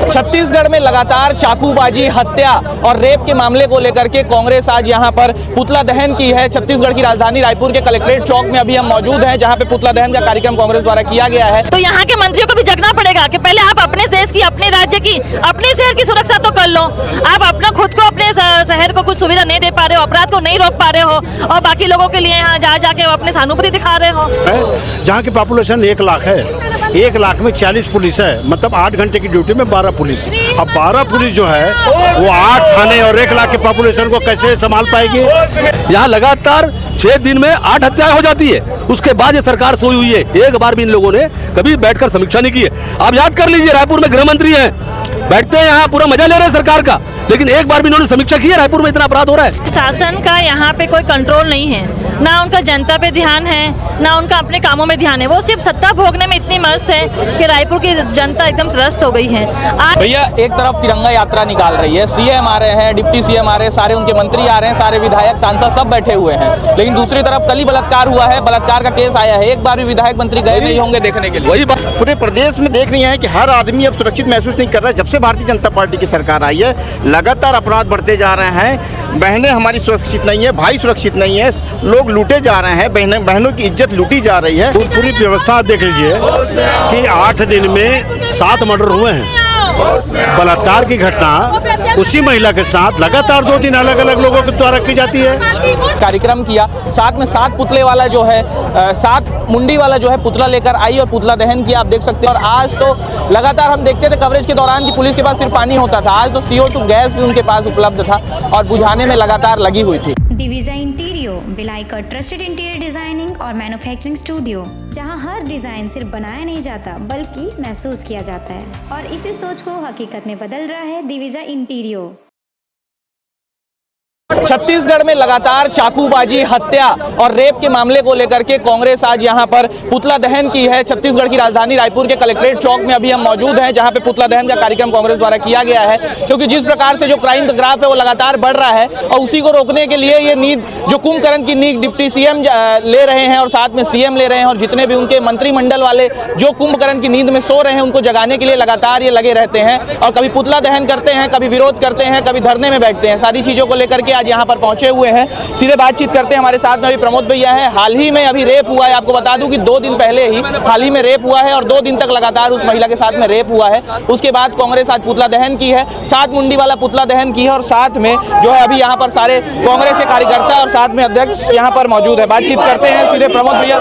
छत्तीसगढ़ में लगातार चाकूबाजी, हत्या और रेप के मामले को लेकर के कांग्रेस आज यहां पर पुतला दहन की है। छत्तीसगढ़ की राजधानी रायपुर के कलेक्ट्रेट चौक में अभी हम मौजूद हैं, जहां पे पुतला दहन का कार्यक्रम कांग्रेस द्वारा किया गया है। तो यहाँ के मंत्रियों को भी जगना पड़ेगा कि पहले आप अपने देश की, अपने राज्य की, अपने शहर की सुरक्षा तो कर लो। आप अपना खुद को, अपने शहर को कुछ सुविधा नहीं दे पा रहे हो, अपराध को नहीं रोक पा रहे हो, और बाकी लोगों के लिए यहाँ जा जाके अपने सहानुभूति दिखा रहे हो। जहाँ की पॉपुलेशन 1 लाख है, 1 लाख में 40 पुलिस है, मतलब 8 घंटे की ड्यूटी में 12 पुलिस। अब 12 पुलिस जो है वो 8 थाने और 1 लाख के पॉपुलेशन को कैसे संभाल पाएगी। यहाँ लगातार 6 दिन में 8 हत्याएं हो जाती है। उसके बाद ये सरकार सोई हुई है, एक बार भी इन लोगों ने कभी बैठकर समीक्षा नहीं की है। आप याद कर लीजिए, रायपुर में गृह मंत्री हैं, बैठते हैं यहाँ, पूरा मजा ले रहे हैं सरकार का, लेकिन एक बार भी इन्होंने समीक्षा की है रायपुर में इतना अपराध हो रहा है। शासन का यहाँ पे कोई कंट्रोल नहीं है, ना उनका जनता पे ध्यान है, ना उनका अपने कामों में ध्यान है। वो सिर्फ सत्ता भोगने में इतनी मस्त है कि रायपुर की जनता एकदम त्रस्त हो गई है। भैया, एक तरफ तिरंगा यात्रा निकाल रही है, सीएम आ रहे हैं, डिप्टी सीएम आ रहे हैं, सारे उनके मंत्री आ रहे हैं, सारे विधायक सांसद सब बैठे हुए हैं, लेकिन दूसरी तरफ कल ही बलात्कार हुआ है, बलात्कार का केस आया है, एक बार भी विधायक मंत्री गए नहीं होंगे देखने के लिए। वही बात पूरे प्रदेश में देख रही हैं कि हर आदमी अब सुरक्षित महसूस नहीं कर रहा है। जब से भारतीय जनता पार्टी की सरकार आई है, लगातार अपराध बढ़ते जा रहे हैं। बहनें हमारी सुरक्षित नहीं है, भाई सुरक्षित नहीं है, लोग लूटे जा रहे हैं, बहनों की इज्जत लूटी जा रही है। पूरी व्यवस्था देख लीजिए कि 8 दिन में 7 मर्डर हुए हैं। बलात्कार की घटना उसी महिला के साथ लगातार 2 दिन अलग अलग लोगों के द्वारा की जाती है। कार्यक्रम किया, साथ में 7 पुतले वाला जो है, 7 मुंडी वाला जो है पुतला लेकर आई और पुतला दहन किया, आप देख सकते हैं। और आज तो लगातार हम देखते थे कवरेज के दौरान कि पुलिस के पास सिर्फ पानी होता था, आज तो CO2 गैस भी उनके पास उपलब्ध था और बुझाने में लगातार लगी हुई थी। दिविजा इंटीरियो, भिलाई का ट्रस्टेड इंटीरियर डिजाइनिंग और मैन्युफैक्चरिंग स्टूडियो, जहां हर डिजाइन सिर्फ बनाया नहीं जाता बल्कि महसूस किया जाता है, और इसी सोच को हकीकत में बदल रहा है दिविजा इंटीरियो। छत्तीसगढ़ में लगातार चाकूबाजी, हत्या और रेप के मामले को लेकर के कांग्रेस आज यहां पर पुतला दहन की है। छत्तीसगढ़ की राजधानी रायपुर के कलेक्ट्रेट चौक में अभी हम मौजूद हैं, जहां पे पुतला दहन का कार्यक्रम कांग्रेस द्वारा किया गया है, क्योंकि जिस प्रकार से जो क्राइम का ग्राफ है वो लगातार बढ़ रहा है और उसी को रोकने के लिए ये नींद, जो कुंभकर्ण की नींद डिप्टी सीएम ले रहे हैं और साथ में सीएम ले रहे हैं, और जितने भी उनके मंत्रिमंडल वाले जो कुंभकर्ण की नींद में सो रहे हैं उनको जगाने के लिए लगातार ये लगे रहते हैं और कभी पुतला दहन करते हैं, कभी विरोध करते हैं, कभी धरने में बैठते हैं। सारी चीजों को लेकर के आज यहाँ पर पहुंचे हुए हैं। सीधे बातचीत करते हैं, हमारे साथ में अभी प्रमोद भैया हैं। हाल ही में अभी रेप हुआ है, आपको बता दूं कि 2 दिन पहले ही हाल ही में रेप हुआ है और 2 दिन तक लगातार उस महिला के साथ में रेप हुआ है। उसके बाद कांग्रेस आज पुतला दहन की है, 7 मुंडी वाला पुतला दहन की है और साथ में जो है अभी यहाँ पर सारे कांग्रेस के कार्यकर्ता और साथ में अध्यक्ष यहाँ पर मौजूद है। बातचीत करते हैं सीधे। प्रमोद भैया,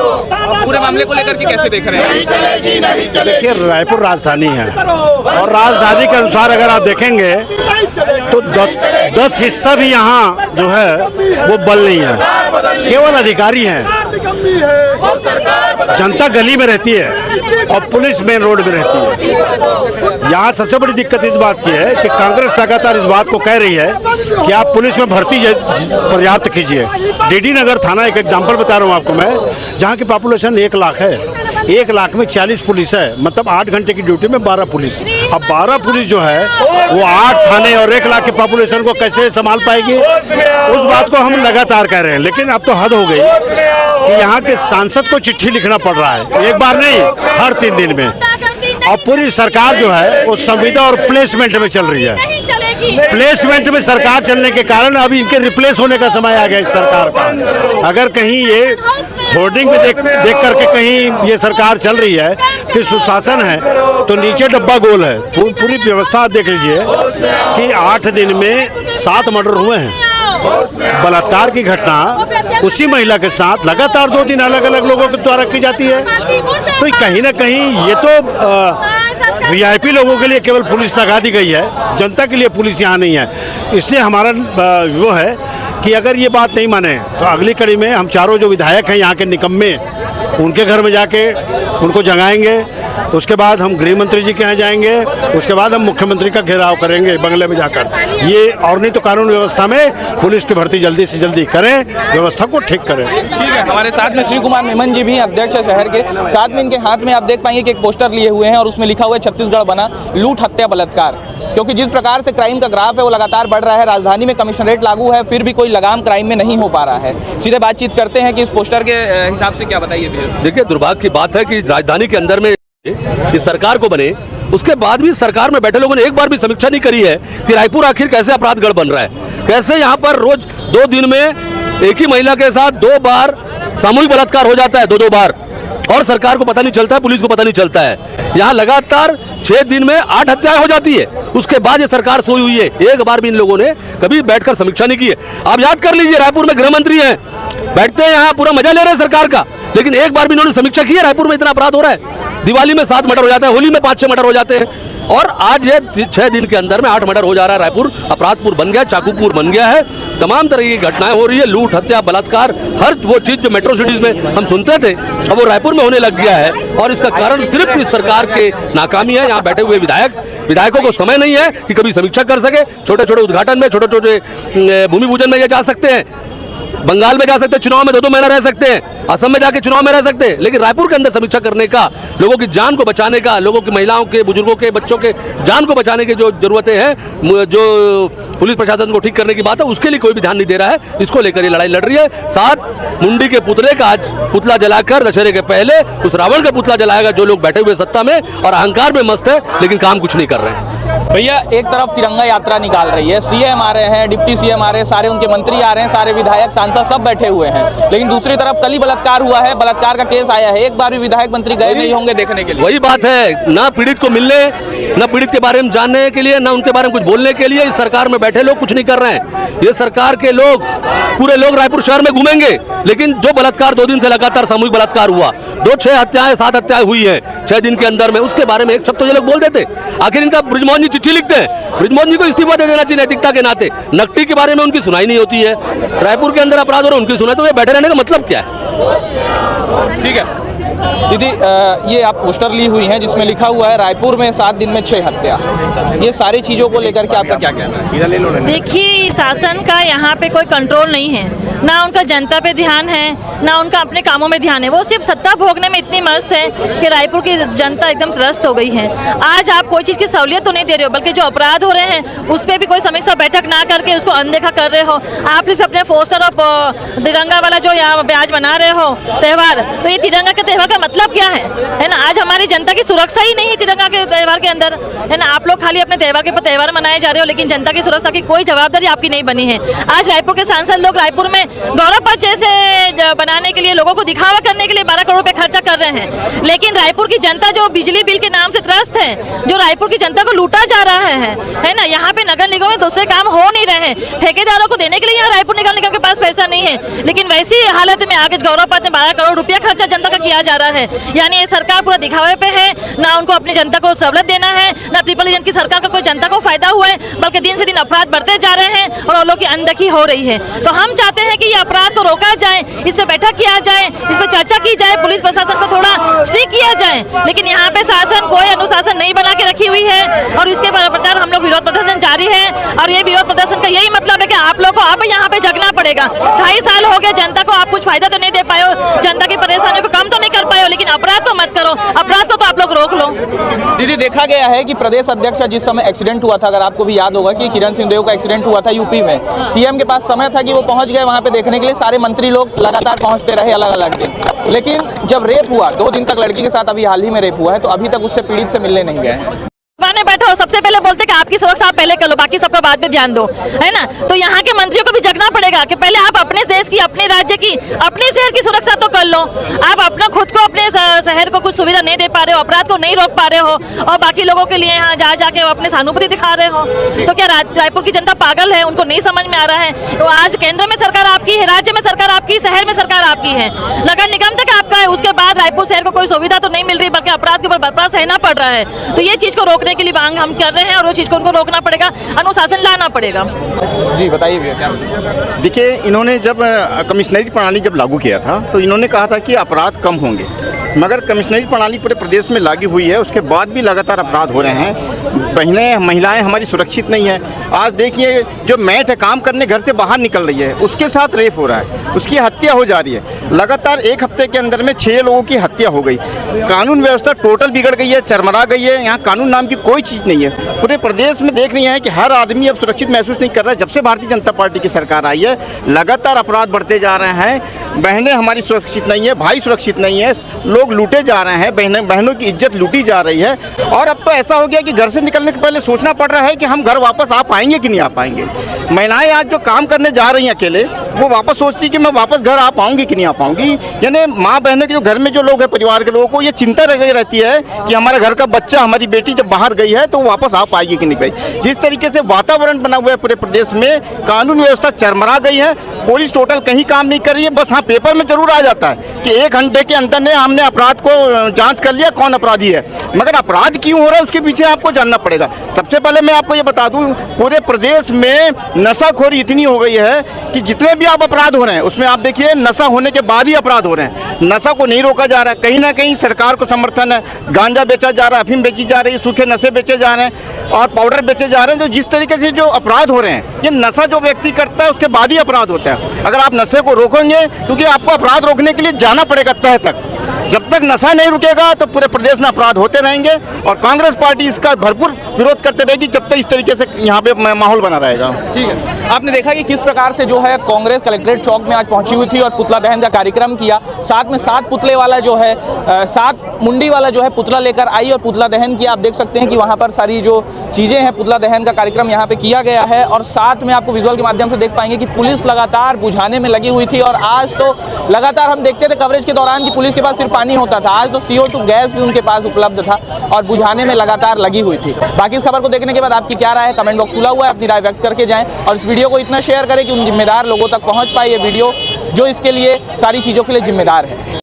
पूरे मामले को लेकर के कैसे देख रहे हैं? देखिए, रायपुर राजधानी है और राजधानी के अनुसार अगर आप देखेंगे तो 10 हिस्सा भी यहाँ जो है वो बल नहीं है, केवल अधिकारी हैं। जनता गली में रहती है और पुलिस मेन रोड में रहती है। यहाँ सबसे बड़ी दिक्कत इस बात की है कि कांग्रेस लगातार इस बात को कह रही है कि आप पुलिस में भर्ती पर्याप्त कीजिए। डीडी नगर थाना एक एग्जाम्पल बता रहा हूँ आपको मैं, जहाँ की पॉपुलेशन 1 लाख है, 1 लाख में 40 पुलिस है, मतलब 8 घंटे की ड्यूटी में 12 पुलिस। अब 12 पुलिस जो है वो 8 थाने और 1 लाख के पॉपुलेशन को कैसे संभाल पाएगी, उस बात को हम लगातार कह रहे हैं। लेकिन अब तो हद हो गई कि यहाँ के सांसद को चिट्ठी लिखना पड़ रहा है, एक बार नहीं, हर 3 दिन में। और पूरी सरकार जो है वो संविदा और प्लेसमेंट में चल रही है। प्लेसमेंट में सरकार चलने के कारण अभी इनके रिप्लेस होने का समय आ गया इस सरकार का। अगर कहीं ये होर्डिंग में देख करके कहीं ये सरकार चल रही है कि सुशासन है, तो नीचे डब्बा गोल है। पूरी व्यवस्था देख लीजिए कि 8 दिन में 7 मर्डर हुए हैं। बलात्कार की घटना उसी महिला के साथ लगातार 2 दिन अलग अलग लोगों के द्वारा की जाती है। तो कहीं ना कहीं ये तो VIP लोगों के लिए केवल पुलिस लगा दी गई है, जनता के लिए पुलिस यहाँ नहीं है। इसलिए हमारा वो है कि अगर ये बात नहीं माने तो अगली कड़ी में हम चारों जो विधायक हैं यहाँ के निकम्मे, उनके घर में जाके उनको जगाएंगे। उसके बाद हम गृह मंत्री जी के यहाँ जाएंगे, उसके बाद हम मुख्यमंत्री का घेराव करेंगे बंगले में जाकर। ये और नहीं तो कानून व्यवस्था में पुलिस की भर्ती जल्दी से जल्दी करें, व्यवस्था को ठीक करें। ठीक है, हमारे साथ में श्री कुमार मेमन जी भी अध्यक्ष है शहर के, साथ में इनके हाथ में आप देख पाएंगे कि एक पोस्टर लिए हुए हैं और उसमें लिखा हुआ है छत्तीसगढ़ बना लूट, हत्या, बलात्कार। क्योंकि जिस प्रकार से क्राइम का ग्राफ है वो लगातार बढ़ रहा है, राजधानी में कमिश्नरेट लागू है, फिर भी कोई लगाम क्राइम में नहीं हो पा रहा है। सीधे बातचीत करते हैं कि इस पोस्टर के हिसाब से क्या बताइए। देखिए, दुर्भाग्य की बात है कि राजधानी के अंदर में इस सरकार को बने उसके बाद भी सरकार में बैठे लोगों ने एक बार भी समीक्षा नहीं करी है कि रायपुर आखिर कैसे अपराधगढ़ बन रहा है, कैसे यहाँ पर रोज 2 दिन में एक ही महिला के साथ 2 बार सामूहिक बलात्कार हो जाता है, 2-2 बार, और सरकार को पता नहीं चलता है, पुलिस को पता नहीं चलता है। यहाँ लगातार 6 दिन में 8 हत्याएं हो जाती है, उसके बाद ये सरकार सोई हुई है, एक बार भी इन लोगों ने कभी बैठकर समीक्षा नहीं की है। आप याद कर लीजिए, रायपुर में गृह मंत्री हैं, बैठते हैं यहाँ, पूरा मजा ले रहे हैं सरकार का, लेकिन एक बार भी इन्होंने समीक्षा की है रायपुर में इतना अपराध हो रहा है। दिवाली में 7 मर्डर हो जाता है, होली में 5-6 मर्डर हो जाते हैं, और आज ये 6 दिन के अंदर में 8 मर्डर हो जा रहा है। रायपुर अपराधपुर बन गया, चाकूपुर बन गया है, तमाम तरह की घटनाएं हो रही है, लूट, हत्या, बलात्कार, हर वो चीज जो मेट्रो सिटीज में हम सुनते थे अब वो रायपुर में होने लग गया है। और इसका कारण सिर्फ इस सरकार के नाकामी है। यहाँ बैठे हुए विधायकों को समय नहीं है कि कभी समीक्षा कर सके। छोटे छोटे उद्घाटन में, छोटे छोटे भूमि पूजन में ये जा सकते हैं, बंगाल में जा सकते हैं, चुनाव में 2-2 महीना रह सकते हैं, असम में जाके चुनाव में रह सकते हैं, लेकिन रायपुर के अंदर समीक्षा करने का, लोगों की जान को बचाने का, लोगों की, महिलाओं के, बुजुर्गों के, बच्चों के जान को बचाने की जो जरूरतें हैं, जो पुलिस प्रशासन को ठीक करने की बात है, उसके लिए कोई भी ध्यान नहीं दे रहा है। इसको लेकर ये लड़ाई लड़ रही है। 7 मुंडी के पुतले का आज पुतला जलाकर दशहरे के पहले उस रावण का पुतला जलाएगा जो लोग बैठे हुए सत्ता में और अहंकार में मस्त है, लेकिन काम कुछ नहीं कर रहे हैं। भैया, एक तरफ तिरंगा यात्रा निकाल रही है, सीएम आ रहे हैं, डिप्टी सीएम आ रहे हैं, सारे उनके मंत्री आ रहे हैं, सारे विधायक सांसद सब बैठे हुए हैं, लेकिन दूसरी तरफ कल ही बलात्कार हुआ है, बलात्कार का केस आया है, एक बार भी विधायक मंत्री गए नहीं होंगे देखने के लिए। वही बात है, ना पीड़ित को मिलने, ना पीड़ित के बारे में जानने के लिए, ना उनके बारे में कुछ बोलने के लिए इस सरकार में बैठे लोग कुछ नहीं कर रहे हैं। ये सरकार के लोग, पूरे लोग रायपुर शहर में घूमेंगे, लेकिन जो बलात्कार 2 दिन से लगातार सामूहिक बलात्कार हुआ, 6 हत्याएं 7 हत्याएं हुई है 6 दिन के अंदर में, उसके बारे में एक शब्द तो ये लोग बोल देते। आखिर इनका बृजमोहन जी चिट्ठी लिखते हैं, बृजमोहन जी को इस्तीफा दे देना चाहिए नैतिकता के नाते। नकटी के बारे में उनकी सुनाई नहीं होती है, रायपुर के अंदर अपराध हो रहे उनकी सुनाई, तो ये बैठे रहने का मतलब क्या है? ठीक है दीदी, ये आप पोस्टर ली हुई हैं जिसमें लिखा हुआ है रायपुर में 7 दिन में 6 हत्या, ये सारी चीज़ों को लेकर के आपका क्या कहना है? देखिए, शासन का यहाँ पे कोई कंट्रोल नहीं है, ना उनका जनता पे ध्यान है, ना उनका अपने कामों में ध्यान है। वो सिर्फ सत्ता भोगने में इतनी मस्त है कि रायपुर की जनता एकदम त्रस्त हो गई है। आज आप कोई चीज़ की सहूलियत तो नहीं दे रहे हो, बल्कि जो अपराध हो रहे हैं उस पर भी कोई समीक्षा बैठक ना करके उसको अनदेखा कर रहे हो। आप इस अपने पोस्टर और तिरंगा वाला जो यहाँ पे आज मना रहे हो त्यौहार, तो ये तिरंगा के त्यौहार का मतलब क्या है ना? आज हमारी जनता की सुरक्षा ही नहीं है तिरंगा के त्यौहार के अंदर, है ना? आप लोग खाली अपने त्यौहार के त्यौहार मनाए जा रहे हो, लेकिन जनता की सुरक्षा की कोई जवाबदारी आपकी नहीं बनी है। आज रायपुर के सांसद लोग रायपुर में गौरव पथ जैसे बनाने के लिए, लोगों को दिखावा करने के लिए 12 करोड़ रुपए खर्चा कर रहे हैं, लेकिन रायपुर की जनता जो बिजली बिल के नाम से त्रस्त है, जो रायपुर की जनता को लूटा जा रहा है ना? यहाँ पे नगर निगम में दूसरे काम हो नहीं रहे हैं, ठेकेदारों को देने के लिए यहाँ रायपुर नगर निगम के पास पैसा नहीं है, लेकिन वैसी हालत में आगे गौरव पथ में 12 करोड़ रुपया खर्चा जनता का किया जा रहा है। यानी ये सरकार पूरा दिखावे पे है, ना उनको अपनी जनता को सहूलत देना है, ना ट्रिपल एजेंट की सरकार का कोई जनता को फायदा हुआ है, बल्कि दिन से दिन अपराध बढ़ते जा रहे हैं और लोगों की अनदेखी हो रही है। तो हम चाहते हैं कि ये अपराध को रोका जाए, इससे बैठक किया जाए, इस पर चर्चा की जाए, पुलिस प्रशासन को थोड़ा स्ट्रिक्ट किया जाए, लेकिन यहाँ पे शासन कोई अनुशासन नहीं बना के रखी हुई है और इसके प्रचार हम लोग विरोध प्रदर्शन जारी है। और ये विरोध प्रदर्शन का यही मतलब है कि आप लोग को अब यहाँ पे जगना पड़ेगा। 2.5 साल हो गए, जनता को आप कुछ फायदा तो नहीं दे पाए हो, जनता की परेशानियों को कम तो नहीं कर पाए हो, लेकिन अपराध तो मत करो, अपराध को तो आप लोग रोक लो। दीदी, देखा गया है कि प्रदेश अध्यक्ष जिस समय एक्सीडेंट हुआ था, अगर आपको भी याद होगा कि किरण सिंहदेव का एक्सीडेंट हुआ था यूपी में, सीएम के पास समय था कि वो पहुंच गए वहां पे देखने के लिए, सारे मंत्री लोग लगातार पहुंचते रहे अलग अलग दिन, लेकिन जब रेप हुआ 2 दिन तक लड़की के साथ, अभी हाल ही में रेप हुआ है, तो अभी तक उससे पीड़ित से मिलने नहीं गए। बैठो, सबसे पहले बोलते कि आपकी सुरक्षा आप पहले कर लो, बाकी सबका बाद में ध्यान दो, है ना? तो यहाँ के मंत्रियों को भी जगना पड़ेगा कि पहले आप अपने देश की, अपने राज्य की, अपने शहर की सुरक्षा तो कर लो। आप अपना खुद को, अपने शहर को कुछ सुविधा नहीं दे पा रहे हो, अपराध को नहीं रोक पा रहे हो, और बाकी लोगों के लिए यहाँ जा जाके अपने सहानुभूति दिखा रहे हो। तो क्या रायपुर की जनता पागल है? उनको नहीं समझ में आ रहा है? तो आज केंद्र में सरकार आपकी है, राज्य में सरकार आपकी, शहर में सरकार आपकी है, नगर निगम तक आपका है, उसके बाद रायपुर शहर को कोई सुविधा तो नहीं मिल रही, बल्कि अपराध के ऊपर बर्दाश्त सहना पड़ रहा है। तो ये चीज को रोकने के लिए मांग हम कर रहे हैं और वो चीज को उनको रोकना पड़ेगा, अनुशासन लाना पड़ेगा। जी बताइए भैया। देखिए, इन्होंने जब कमिश्नरी प्रणाली जब लागू किया था तो इन्होंने कहा था कि अपराध कम होंगे, मगर कमिश्नरी प्रणाली पूरे प्रदेश में लागू हुई है, उसके बाद भी लगातार अपराध हो रहे हैं। बहनें, महिलाएं हमारी सुरक्षित नहीं है। आज देखिए, जो मैट है काम करने घर से बाहर निकल रही है, उसके साथ रेप हो रहा है, उसकी हत्या हो जा रही है। लगातार 1 हफ्ते के अंदर में 6 लोगों की हत्या हो गई। कानून व्यवस्था टोटल बिगड़ गई है, चरमरा गई है। यहाँ कानून नाम की कोई चीज़ नहीं है। पूरे प्रदेश में देख रही हैं कि हर आदमी अब सुरक्षित महसूस नहीं कर रहा है। जब से भारतीय जनता पार्टी की सरकार आई है लगातार अपराध बढ़ते जा रहे हैं। बहनें हमारी सुरक्षित नहीं है, भाई सुरक्षित नहीं है, लोग लूटे जा रहे हैं, बहनों की इज्जत लूटी जा रही है। और अब तो ऐसा हो गया कि घर से निकलने के पहले सोचना पड़ रहा है कि हम घर वापस आ पाएंगे कि नहीं आ पाएंगे। महिलाएं आज जो काम करने जा रही हैं अकेले, वो वापस सोचती कि मैं वापस घर आ पाऊंगी कि नहीं आ पाऊंगी। यानी माँ बहनों के जो घर में जो लोग हैं, परिवार के लोगों को ये चिंता रहती है कि हमारे घर का बच्चा, हमारी बेटी जब बाहर गई है तो वापस आ पाएगी कि नहीं पाएगी। जिस तरीके से वातावरण बना हुआ है पूरे प्रदेश में, कानून व्यवस्था चरमरा गई है, पुलिस टोटल कहीं काम नहीं कर रही है। बस हाँ, पेपर में जरूर आ जाता है कि 1 घंटे के अंदर ने हमने अपराध को जांच कर लिया कौन अपराधी है, मगर अपराध क्यों हो रहा है उसके पीछे आपको जानना पड़ेगा। सबसे पहले मैं आपको ये बता दूं, पूरे प्रदेश में नशाखोरी इतनी हो गई है कि जितने भी आप अपराध हो रहे हैं उसमें आप देखिए नशा होने के बाद ही अपराध हो रहे हैं। नशा को नहीं रोका जा रहा है, कहीं ना कहीं सरकार को समर्थन है, गांजा बेचा जा रहा है, अफीम बेची जा रही है, सूखे नशे बेचे जा रहे हैं और पाउडर बेचे जा रहे हैं। जो जिस तरीके से जो अपराध हो रहे हैं, ये नशा जो व्यक्ति करता है उसके बाद ही अपराध होता है। अगर आप नशे को रोकेंगे, क्योंकि आपको अपराध रोकने के लिए जाना पड़ेगा तह तक, जब तक नशा नहीं रुकेगा तो पूरे प्रदेश में अपराध होते रहेंगे और कांग्रेस पार्टी इसका भरपूर विरोध करते रहेगी जब तक इस तरीके से यहाँ पे माहौल बना रहेगा। ठीक है, आपने देखा कि किस प्रकार से जो है कांग्रेस कलेक्ट्रेट चौक में आज पहुंची हुई थी और पुतला दहन का कार्यक्रम किया। साथ में 7 पुतले वाला जो है 7 मुंडी वाला जो है पुतला लेकर आई और पुतला दहन किया। आप देख सकते हैं कि वहां पर सारी जो चीजें हैं, पुतला दहन का कार्यक्रम यहाँ पे किया गया है। और साथ में आपको विजुअल के माध्यम से देख पाएंगे कि पुलिस लगातार बुझाने में लगी हुई थी। और आज तो लगातार हम देखते थे कवरेज के दौरान कि पुलिस के पास सिर्फ पानी होता था, आज तो CO2 गैस भी उनके पास उपलब्ध था और बुझाने में लगातार लगी हुई थी। बाकी इस खबर को देखने के बाद आपकी क्या राय है, कमेंट बॉक्स खुला हुआ है, अपनी राय व्यक्त करके जाएं और इस वीडियो को इतना शेयर करें कि उन जिम्मेदार लोगों तक पहुंच पाए ये वीडियो जो इसके लिए सारी चीज़ों के लिए जिम्मेदार है।